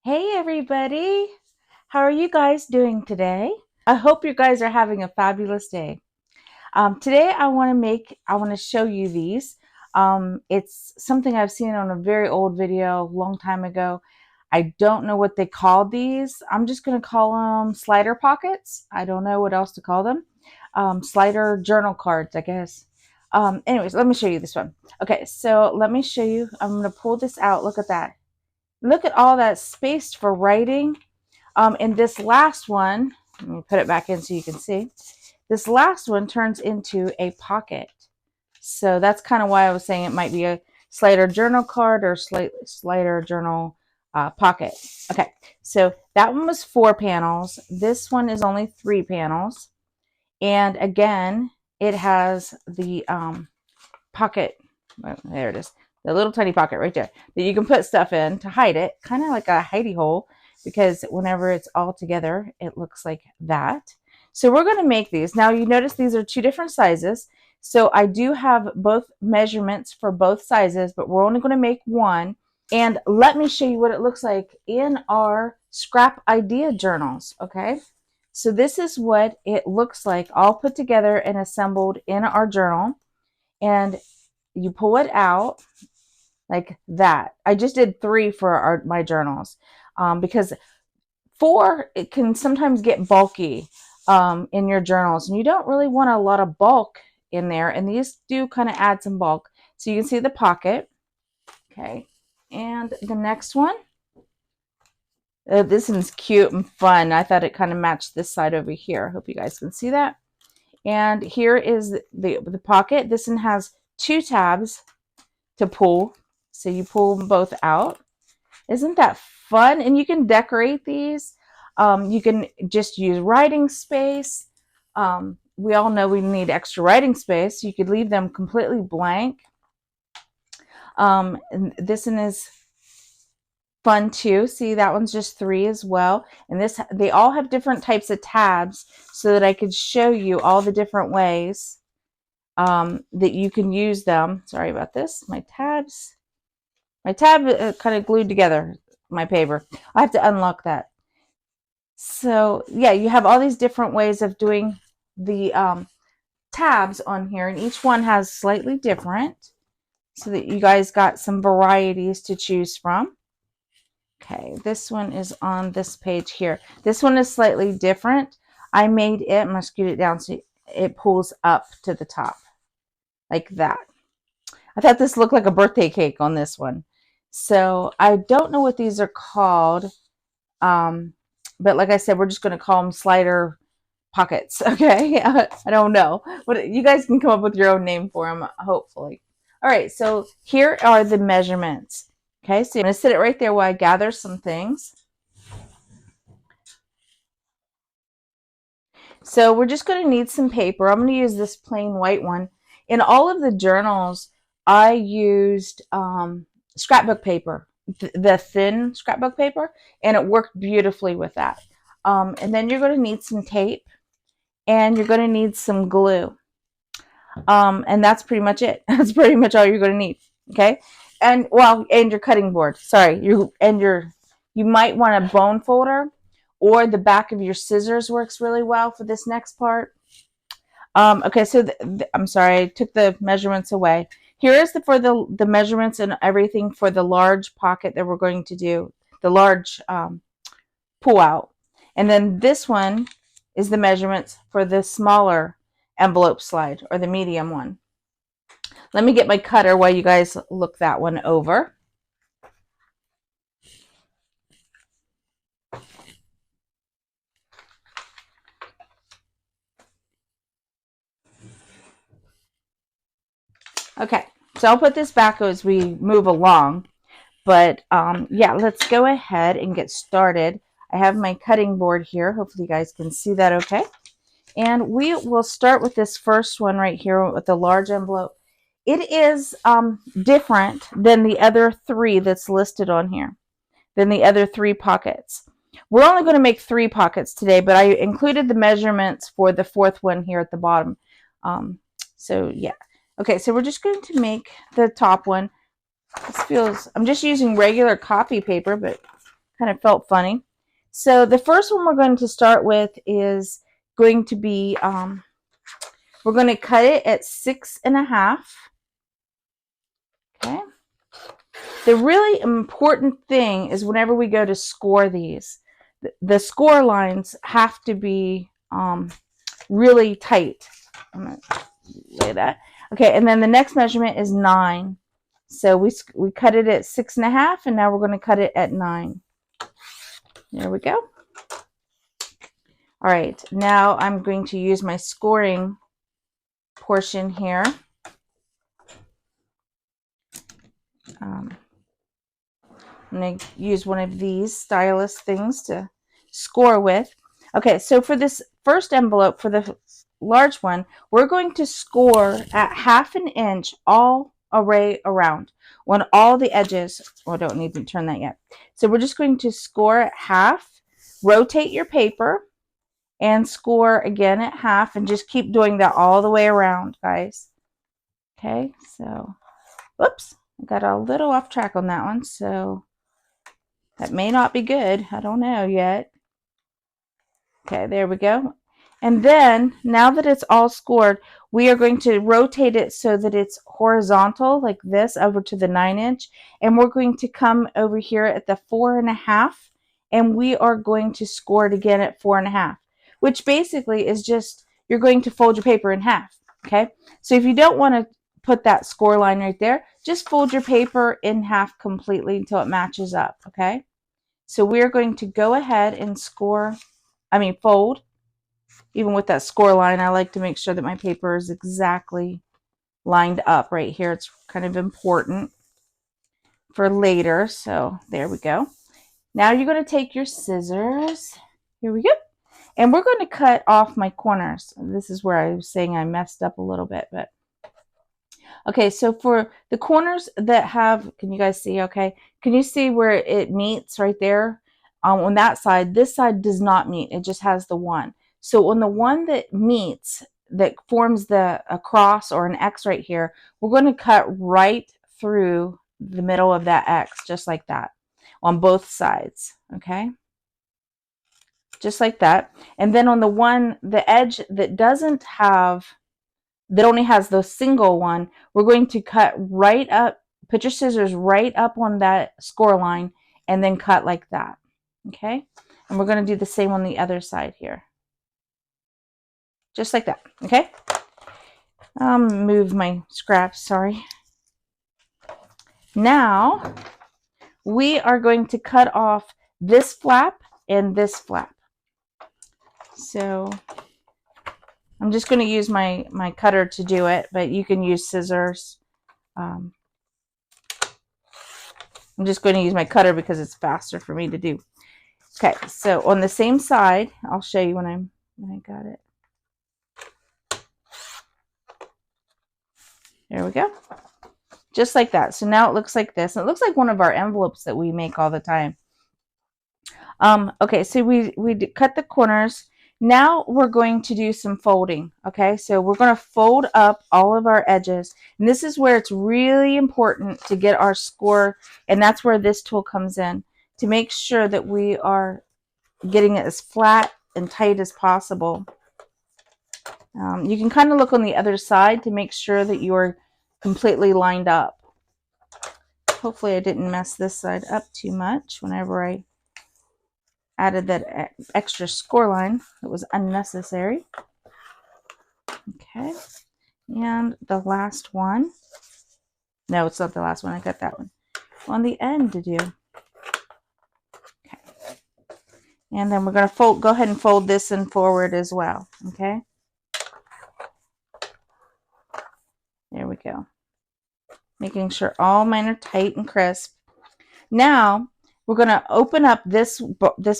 Hey everybody! How are you guys doing today? I hope you guys are having a fabulous day. Today I want to show you these. It's something I've seen on a very old video a long time ago. I don't know what they called these. I'm just going to call them slider pockets. I don't know what else to call them. Slider journal cards, I guess. Anyways, let me show you this one. Okay, so let me show you. I'm going to pull this out. Look at that. Look at all that space for writing. And this last one, let me put it back in so you can see. This last one turns into a pocket. So that's kind of why I was saying it might be a Slider journal card or Slider journal pocket. Okay, so that one was 4 panels. This one is only 3 panels. And again, it has the pocket. Well, there it is. The little tiny pocket right there that you can put stuff in to hide it, kind of like a hidey hole, because whenever it's all together, it looks like that. So we're going to make these. Now you notice these are 2 different sizes. So I do have both measurements for both sizes, but we're only going to make one. And let me show you what it looks like in our scrap idea journals. Okay. So this is what it looks like all put together and assembled in our journal. And you pull it out like that. I just did 3 for my journals because 4, it can sometimes get bulky in your journals, and you don't really want a lot of bulk in there, and these do kind of add some bulk. So you can see the pocket. Okay, and the next one. This one's cute and fun. I thought it kind of matched this side over here. I hope you guys can see that. And here is the pocket. This one has 2 tabs to pull. So you pull them both out. Isn't that fun? And you can decorate these. You can just use writing space. We all know we need extra writing space. You could leave them completely blank. And this one is fun too. See, that one's just 3 as well. And they all have different types of tabs so that I could show you all the different ways that you can use them. Sorry about this. My tab kind of glued together, my paper. I have to unlock that. So yeah, you have all these different ways of doing the tabs on here, and each one has slightly different so that you guys got some varieties to choose from. Okay, this one is on this page here. This one is slightly different. I made it, I'm going to scoot it down so it pulls up to the top like that. I thought this looked like a birthday cake on this one. So I don't know what these are called. But like I said, we're just going to call them slider pockets. Okay. I don't know. But you guys can come up with your own name for them, hopefully. All right. So here are the measurements. Okay. So I'm going to sit it right there while I gather some things. So we're just going to need some paper. I'm going to use this plain white one. In all of the journals, I used scrapbook paper, the thin scrapbook paper, and it worked beautifully with that. And then you're going to need some tape, and you're going to need some glue. And that's pretty much it. That's pretty much all you're going to need. Okay. And your cutting board. Sorry. You might want a bone folder, or the back of your scissors works really well for this next part. Okay, so I'm sorry, I took the measurements away. Here is for the measurements and everything for the large pocket that we're going to do, the large pull out. And then this one is the measurements for the smaller envelope slide, or the medium one. Let me get my cutter while you guys look that one over. Okay, so I'll put this back as we move along. But yeah, let's go ahead and get started. I have my cutting board here. Hopefully you guys can see that okay. And we will start with this first one right here with the large envelope. It is different than the other 3 that's listed on here, than the other 3 pockets. We're only going to make 3 pockets today, but I included the measurements for the 4th one here at the bottom. So yeah. Okay, so we're just going to make the top one. This feels, I'm just using regular copy paper, but Kind of felt funny. So the first one we're going to start with is going to be, we're going to cut it at 6.5. Okay. The really important thing is whenever we go to score these, the score lines have to be really tight. I'm going to lay that. Okay, and then the next measurement is 9. So we cut it at 6.5, and now we're going to cut it at 9. There we go. All right, now I'm going to use my scoring portion here. I'm going to use one of these stylus things to score with. Okay, so for this first envelope, for the large one, we're going to score at 1/2 inch all array around on all the edges. Well, I don't need to turn that yet. So we're just going to score at 1/2, rotate your paper, and score again at 1/2, and just keep doing that all the way around, guys. Okay, so, whoops, I got a little off track on that one, so that may not be good. I don't know yet. Okay, there we go. And then, now that it's all scored, we are going to rotate it so that it's horizontal, like this, over to the 9 inch. And we're going to come over here at the 4.5, and we are going to score it again at 4.5, which basically is just, you're going to fold your paper in half, okay? So if you don't want to put that score line right there, just fold your paper in half completely until it matches up, okay? So we're going to go ahead and fold. Even with that score line, I like to make sure that my paper is exactly lined up right here. It's kind of important for later. So there we go. Now you're going to take your scissors. Here we go. And we're going to cut off my corners. This is where I was saying I messed up a little bit, but okay, so for the corners that have, can you guys see okay? Can you see where it meets right there? On that side, this side does not meet. It just has the one. So on the one that meets, that forms a cross or an X right here, we're going to cut right through the middle of that X, just like that, on both sides, okay? Just like that. And then on the edge that doesn't have, that only has the single one, we're going to cut right up, put your scissors right up on that score line, and then cut like that, okay? And we're going to do the same on the other side here. Just like that, okay? Move my scraps, sorry. Now, we are going to cut off this flap and this flap. So, I'm just going to use my cutter to do it, but you can use scissors. I'm just going to use my cutter because it's faster for me to do. Okay, so on the same side, I'll show you when I got it. There we go. Just like that. So now it looks like this. It looks like one of our envelopes that we make all the time. Okay, so we cut the corners. Now we're going to do some folding. Okay, so we're going to fold up all of our edges. And this is where it's really important to get our score, and that's where this tool comes in, to make sure that we are getting it as flat and tight as possible. You can kind of look on the other side to make sure that you're completely lined up. Hopefully I didn't mess this side up too much whenever I added that extra score line that was unnecessary. Okay, and the last one. No, it's not the last one. I got that one on the end to do. Okay, and then we're going to go ahead and fold this in forward as well. Okay, there we go. Making sure all mine are tight and crisp. Now we're going to open up this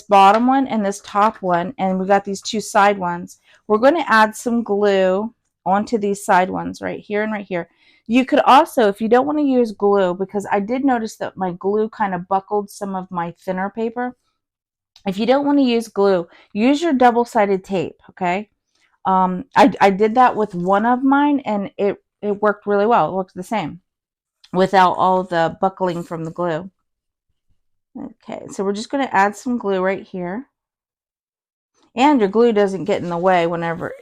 bottom one and this top one, and we got these two side ones. We're going to add some glue onto these side ones right here and right here. You could also, if you don't want to use glue, because I did notice that my glue kind of buckled some of my thinner paper. If you don't want to use glue, use your double-sided tape, okay? I did that with one of mine, and it worked really well. It worked the same without all the buckling from the glue. Okay, so we're just going to add some glue right here. And your glue doesn't get in the way whenever,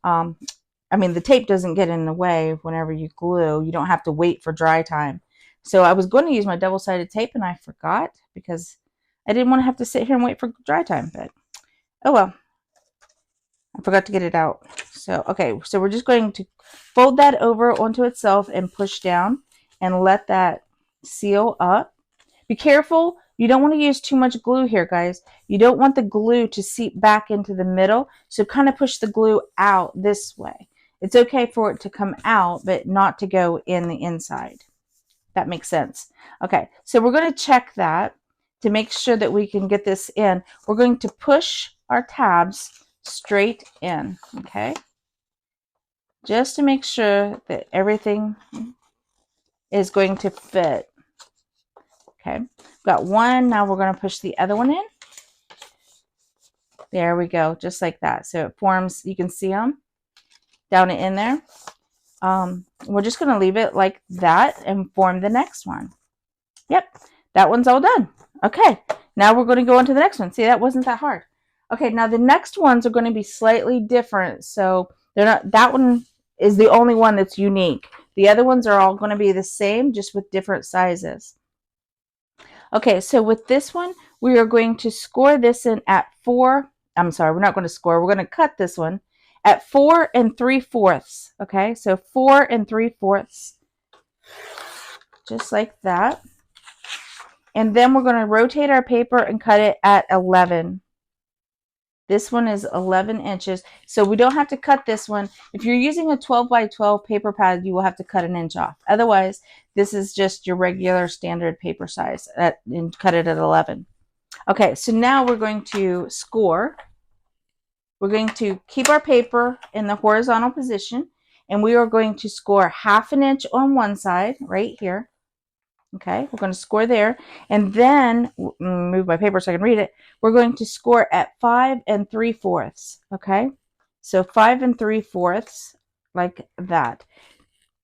the tape doesn't get in the way whenever you glue. You don't have to wait for dry time. So I was going to use my double-sided tape and I forgot because I didn't want to have to sit here and wait for dry time, but oh well. I forgot to get it out. So, okay, so we're just going to fold that over onto itself and push down and let that seal up. Be careful. You don't want to use too much glue here, guys. You don't want the glue to seep back into the middle. So kind of push the glue out this way. It's okay for it to come out, but not to go in the inside. That makes sense. Okay, so we're going to check that to make sure that we can get this in. We're going to push our tabs straight in, okay? Just to make sure that everything is going to fit. Okay, got one. Now we're going to push the other one in. There we go, just like that. So it forms, you can see them down in there. We're just going to leave it like that and form the next one. Yep, that one's all done. Okay, now we're going to go on to the next one. See, that wasn't that hard. Okay, now the next ones are going to be slightly different. So they're not, that one is the only one that's unique. The other ones are all going to be the same, just with different sizes. Okay, so with this one, we are going to score this in at 4. I'm sorry, we're not going to score. We're going to cut this one at 4 3/4. Okay, so 4 3/4. Just like that. And then we're going to rotate our paper and cut it at 11. This one is 11 inches. So we don't have to cut this one. If you're using a 12 by 12 paper pad, you will have to cut an inch off. Otherwise, this is just your regular standard paper size and cut it at 11. Okay, so now we're going to score. We're going to keep our paper in the horizontal position, and we are going to score 1/2 inch on one side right here. Okay, we're going to score there, and then move my paper so I can read it. We're going to score at 5 3/4. Okay, so 5 3/4, like that.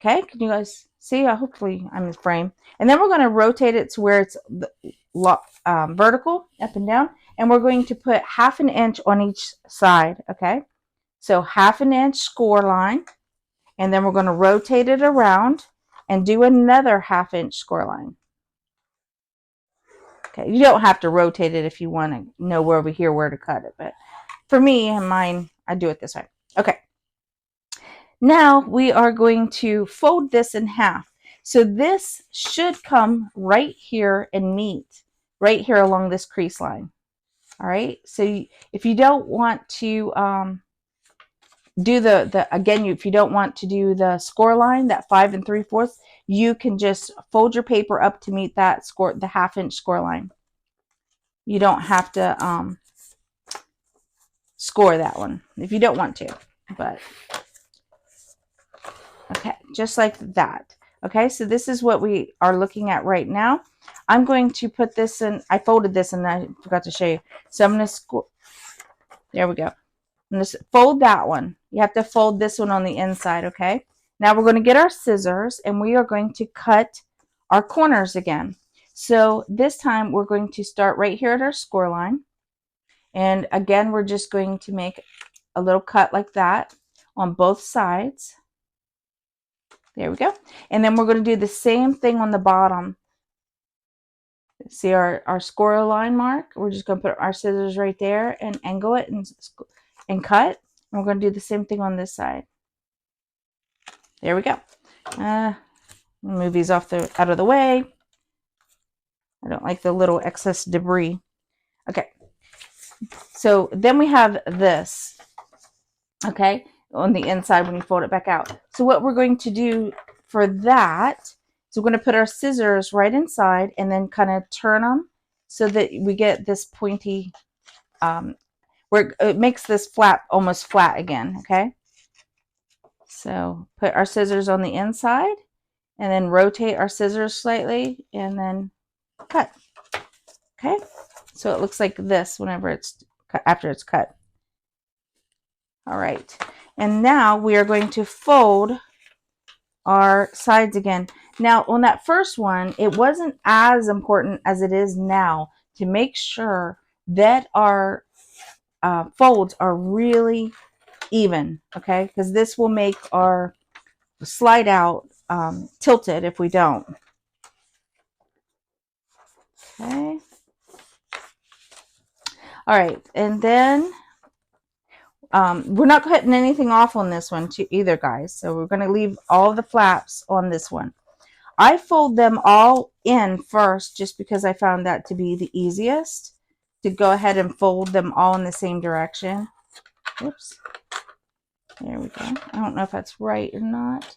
Okay, can you guys see? Hopefully I'm in frame. And then we're going to rotate it to where it's vertical, up and down, and we're going to put 1/2 inch on each side. Okay, so 1/2 inch score line, and then we're going to rotate it around and do another 1/2 inch score line. Okay, you don't have to rotate it if you want to know where to cut it, but for me and mine, I do it this way. Okay, now we are going to fold this in half. So this should come right here and meet right here along this crease line. All right, so if you don't want to do if you don't want to do the score line, that 5 3/4, you can just fold your paper up to meet that score, the 1/2 inch score line. You don't have to score that one if you don't want to, but okay, just like that. Okay, so this is what we are looking at right now. I'm going to put this in. I folded this and I forgot to show you. So I'm going to score. There we go. I'm going to fold that one. You have to fold this one on the inside, okay? Now we're going to get our scissors and we are going to cut our corners again. So this time we're going to start right here at our score line. And again, we're just going to make a little cut like that on both sides. There we go. And then we're going to do the same thing on the bottom. See our score line mark? We're just going to put our scissors right there and angle it and cut. And we're going to do the same thing on this side. There we go. Move these out of the way. I don't like the little excess debris. Okay. So then we have this. Okay. On the inside when you fold it back out. So what we're going to do for that is we're going to put our scissors right inside and then kind of turn them so that we get this pointy, where it makes this flap almost flat again. Okay. So put our scissors on the inside and then rotate our scissors slightly and then cut. Okay. So it looks like this whenever it's cut, after it's cut. All right. And now we are going to fold our sides again. Now on that first one, it wasn't as important as it is now to make sure that our folds are really even, okay? Because this will make our slide out tilted if we don't. Okay. All right, and then we're not cutting anything off on this one too either, guys. So we're going to leave all the flaps on this one. I fold them all in first just because I found that to be the easiest, to go ahead and fold them all in the same direction. Whoops. There we go. I don't know if that's right or not.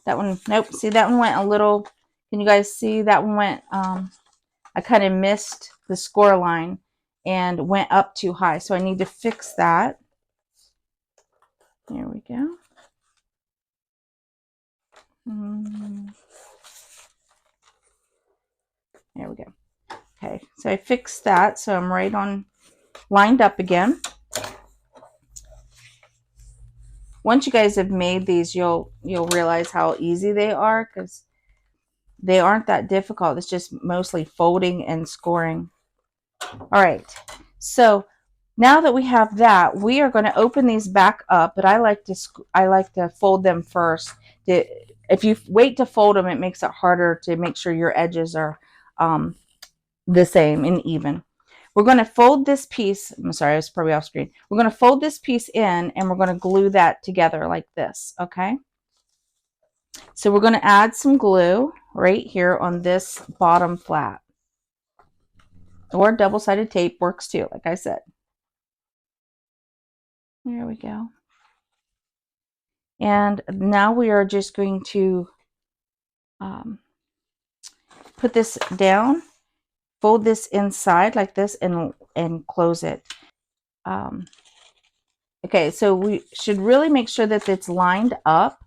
That one, nope. See, that one went a little, can you guys see that one went, I kind of missed the score line and went up too high. So I need to fix that. There we go. There we go. Okay, so I fixed that. So I'm right on, lined up again. Once you guys have made these, you'll realize how easy they are, because they aren't that difficult. It's just mostly folding and scoring. All right, so now that we have that, we are going to open these back up, but I like to fold them first. If you wait to fold them, it makes it harder to make sure your edges are the same and even. We're going to fold this piece. I'm sorry, I was probably off screen. We're going to fold this piece in and we're going to glue that together like this, okay? So we're going to add some glue right here on this bottom flap. Or double-sided tape works too, like I said. There we go. And now we are just going to put this down, fold this inside like this, and close it. Okay, so we should really make sure that it's lined up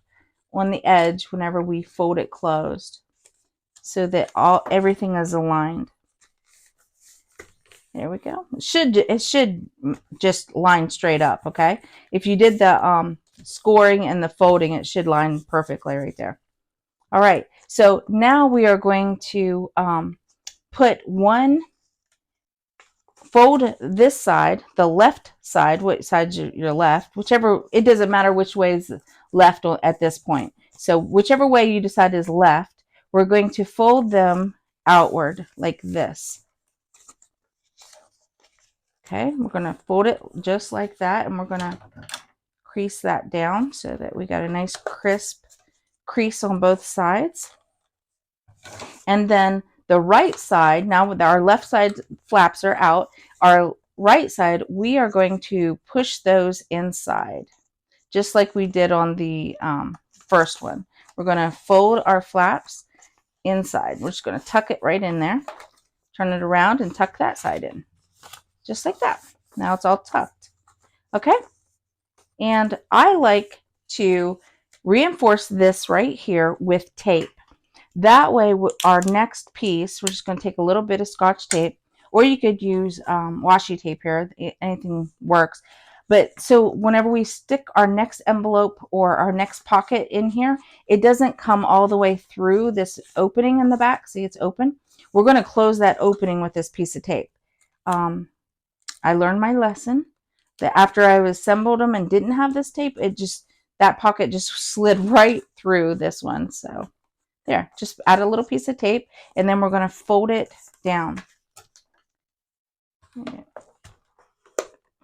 on the edge whenever we fold it closed, so that everything is aligned. There we go. It should just line straight up, okay? If you did the scoring and the folding, it should line perfectly right there. All right, so now we are going to fold this side, the left side, which side's your left, whichever, it doesn't matter which way is left at this point. So whichever way you decide is left, we're going to fold them outward like this. Okay, we're going to fold it just like that, and we're going to crease that down so that we got a nice crisp crease on both sides. And then the right side, now with our left side flaps are out, our right side, we are going to push those inside, just like we did on the first one. We're going to fold our flaps inside. We're just going to tuck it right in there, turn it around, and tuck that side in, just like that. Now it's all tucked. Okay? And I like to reinforce this right here with tape. That way, our next piece, we're just going to take a little bit of Scotch tape, or you could use washi tape here. Anything works. But so whenever we stick our next envelope or our next pocket in here, it doesn't come all the way through this opening in the back. See, it's open. We're going to close that opening with this piece of tape. I learned my lesson that after I assembled them and didn't have this tape, that pocket just slid right through this one. So there, just add a little piece of tape, and then we're going to fold it down.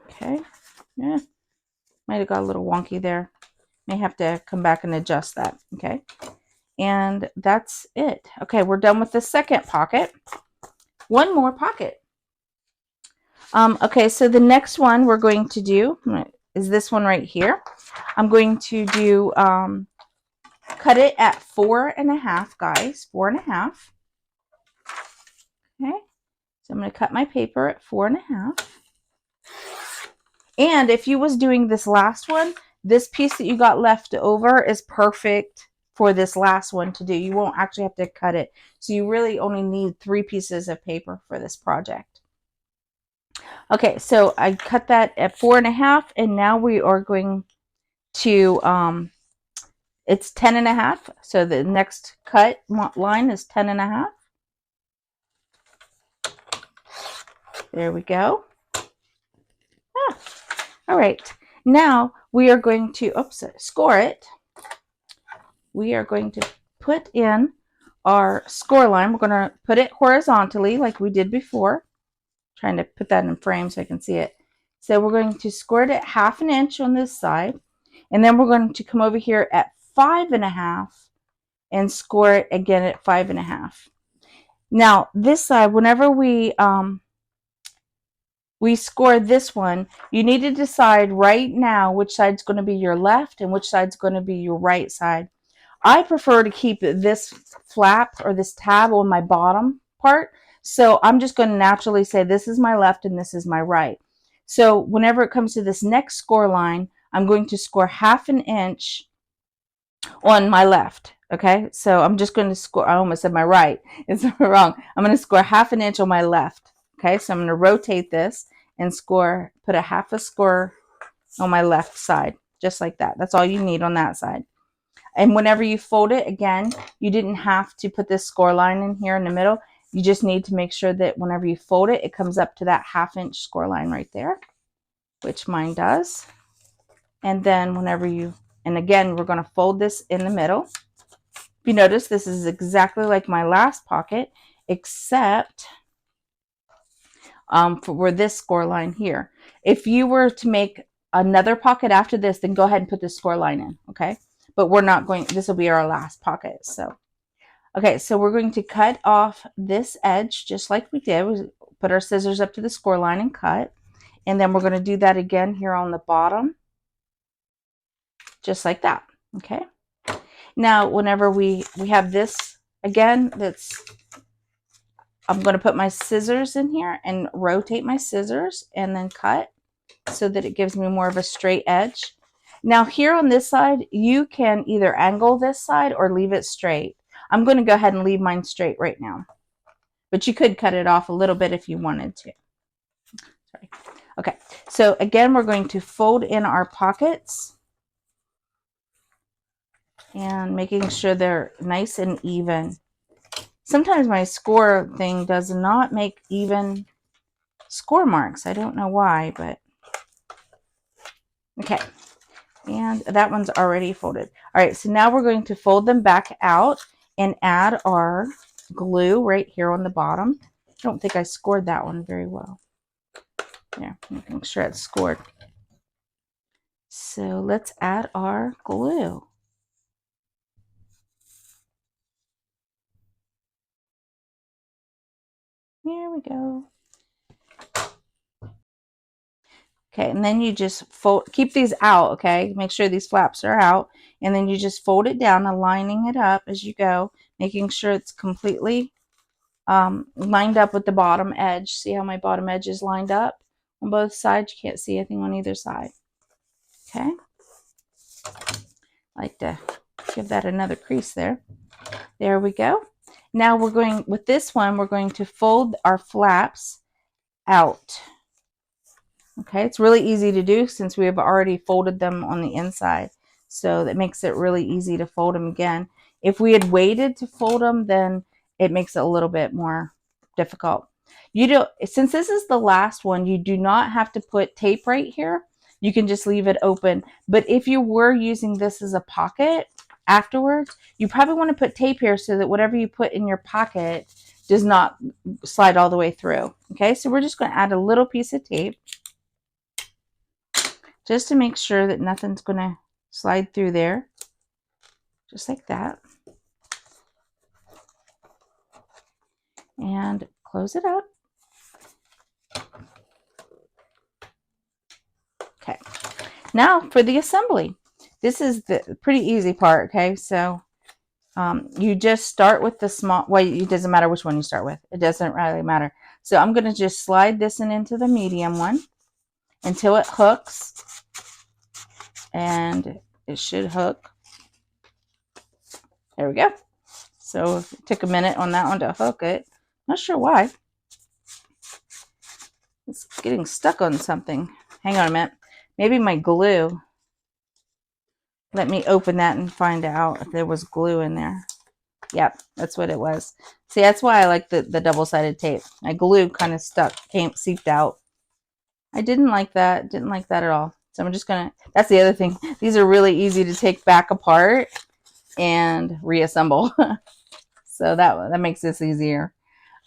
Okay. Yeah. Might have got a little wonky there. May have to come back and adjust that. Okay. And that's it. Okay, we're done with the second pocket. One more pocket. Okay, so the next one we're going to do is this one right here. I'm going to do cut it at 4.5, guys. 4.5. Okay, so I'm going to cut my paper at 4.5. And if you was doing this last one, this piece that you got left over is perfect for this last one to do. You won't actually have to cut it. So you really only need 3 pieces of paper for this project. Okay, so I cut that at 4.5, and now we are going to it's 10.5. So the next cut line is 10.5. There we go. Ah, all right. Now we are going to, score it. We are going to put in our score line. We're going to put it horizontally like we did before. Trying to put that in frame so I can see it. So we're going to score it at 1/2 inch on this side. And then we're going to come over here at 5.5 and score it again at 5.5. Now this side, whenever we score this one, you need to decide right now which side's going to be your left and which side's going to be your right side. I prefer to keep this flap or this tab on my bottom part. So I'm just going to naturally say this is my left and this is my right. So whenever it comes to this next score line, I'm going to score 1/2 inch on my left. Okay, so I'm just going to score, I almost said my right. It's wrong. I'm going to score 1/2 inch on my left. Okay, so I'm going to rotate this and score, put a 1/2 score on my left side, just like that. That's all you need on that side. And whenever you fold it, again, you didn't have to put this score line in here in the middle. You just need to make sure that whenever you fold it, it comes up to that 1/2 inch score line right there, which mine does. And then whenever you, and again, we're going to fold this in the middle. If you notice, this is exactly like my last pocket, except for this score line here. If you were to make another pocket after this, then go ahead and put the score line in, okay? But we're not going, this will be our last pocket. So, okay, so we're going to cut off this edge just like we did. We put our scissors up to the score line and cut. And then we're going to do that again here on the bottom, just like that, okay? Now, whenever we have this, again, that's, I'm going to put my scissors in here and rotate my scissors and then cut so that it gives me more of a straight edge. Now here on this side, you can either angle this side or leave it straight. I'm going to go ahead and leave mine straight right now, but you could cut it off a little bit if you wanted to. Sorry. Okay, so again, we're going to fold in our pockets and making sure they're nice and even. Sometimes my score thing does not make even score marks. I don't know why, but okay. And that one's already folded. All right, so now we're going to fold them back out and add our glue right here on the bottom. I don't think I scored that one very well. Yeah, making sure it's scored. So let's add our glue. Here we go. Okay, and then you just fold, keep these out, okay? Make sure these flaps are out. And then you just fold it down, aligning it up as you go, making sure it's completely lined up with the bottom edge. See how my bottom edge is lined up on both sides? You can't see anything on either side. Okay. I like to give that another crease there. There we go. Now we're going, with this one, we're going to fold our flaps out. Okay, it's really easy to do since we have already folded them on the inside. So that makes it really easy to fold them again. If we had waited to fold them, then it makes it a little bit more difficult. You do, since this is the last one, you do not have to put tape right here. You can just leave it open. But if you were using this as a pocket afterwards, you probably want to put tape here so that whatever you put in your pocket does not slide all the way through. Okay, so we're just going to add a little piece of tape just to make sure that nothing's going to slide through there. Just like that. And close it up. Okay. Now for the assembly. This is the pretty easy part, okay? So you just start with the small, well, it doesn't matter which one you start with. It doesn't really matter. So I'm going to just slide this into the medium one until it hooks. And it should hook. There we go. So it took a minute on that one to hook it. Not sure why. It's getting stuck on something. Hang on a minute. Maybe my glue. Let me open that and find out if there was glue in there. Yep, that's what it was. See, that's why I like the double-sided tape. My glue kind of seeped out. I didn't like that. Didn't like that at all. So I'm just gonna, that's the other thing. These are really easy to take back apart and reassemble. So that makes this easier.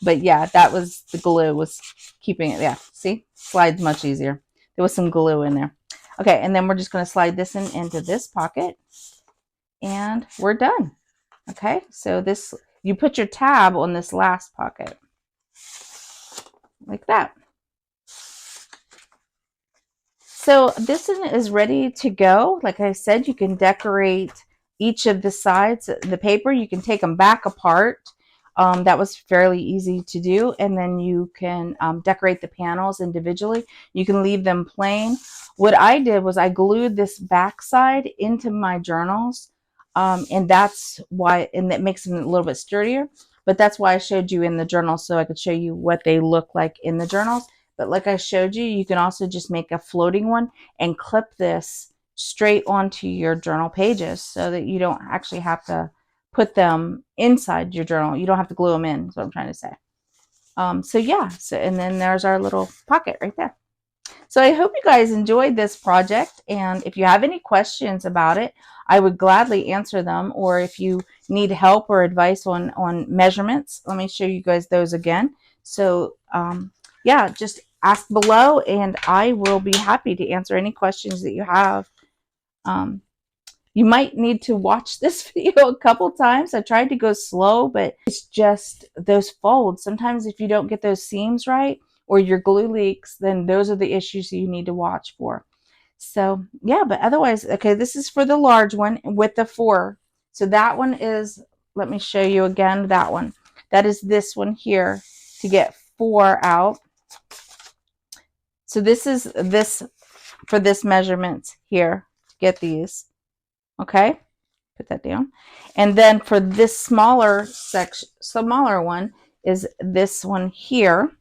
But yeah, that was the glue was keeping it. Yeah, see, slides much easier. There was some glue in there. Okay, and then we're just going to slide this into this pocket, and we're done. Okay, so this, you put your tab on this last pocket like that. So this is ready to go. Like I said, you can decorate each of the sides, the paper, you can take them back apart. That was fairly easy to do. And then you can decorate the panels individually. You can leave them plain. What I did was I glued this back side into my journals. And that's why, and that makes them a little bit sturdier. But that's why I showed you in the journal, so I could show you what they look like in the journals. But like I showed you, you can also just make a floating one and clip this straight onto your journal pages so that you don't actually have to put them inside your journal. You don't have to glue them in, is what I'm trying to say. So yeah, so and then there's our little pocket right there. So I hope you guys enjoyed this project, and if you have any questions about it, I would gladly answer them. Or if you need help or advice on measurements, let me show you guys those again. So yeah, just ask below and I will be happy to answer any questions that you have. You might need to watch this video a couple times. I tried to go slow, but it's just those folds. Sometimes if you don't get those seams right or your glue leaks, then those are the issues you need to watch for. So yeah, but otherwise, okay, this is for the large one with the 4. So that one is, let me show you again, that one. That is this one here to get 4 out. So this is this for this measurement here to get these. Okay, put that down. And then for this smaller section, smaller one is this one here.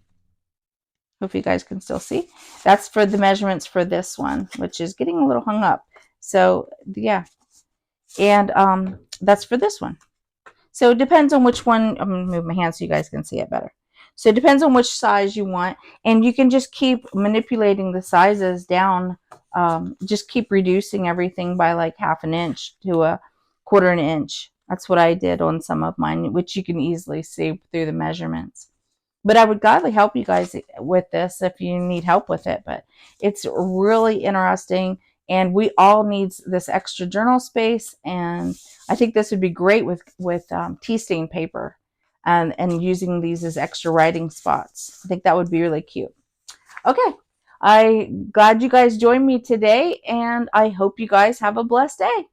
Hope you guys can still see. That's for the measurements for this one, which is getting a little hung up. So yeah, and that's for this one. So it depends on which one. I'm gonna move my hand so you guys can see it better. So it depends on which size you want, and you can just keep manipulating the sizes down. Just keep reducing everything by like 1/2 inch to a 1/4 inch. That's what I did on some of mine, which you can easily see through the measurements. But I would gladly help you guys with this if you need help with it. But it's really interesting, and we all need this extra journal space. And I think this would be great with tea stain paper and using these as extra writing spots. I think that would be really cute. Okay, I'm glad you guys joined me today, and I hope you guys have a blessed day.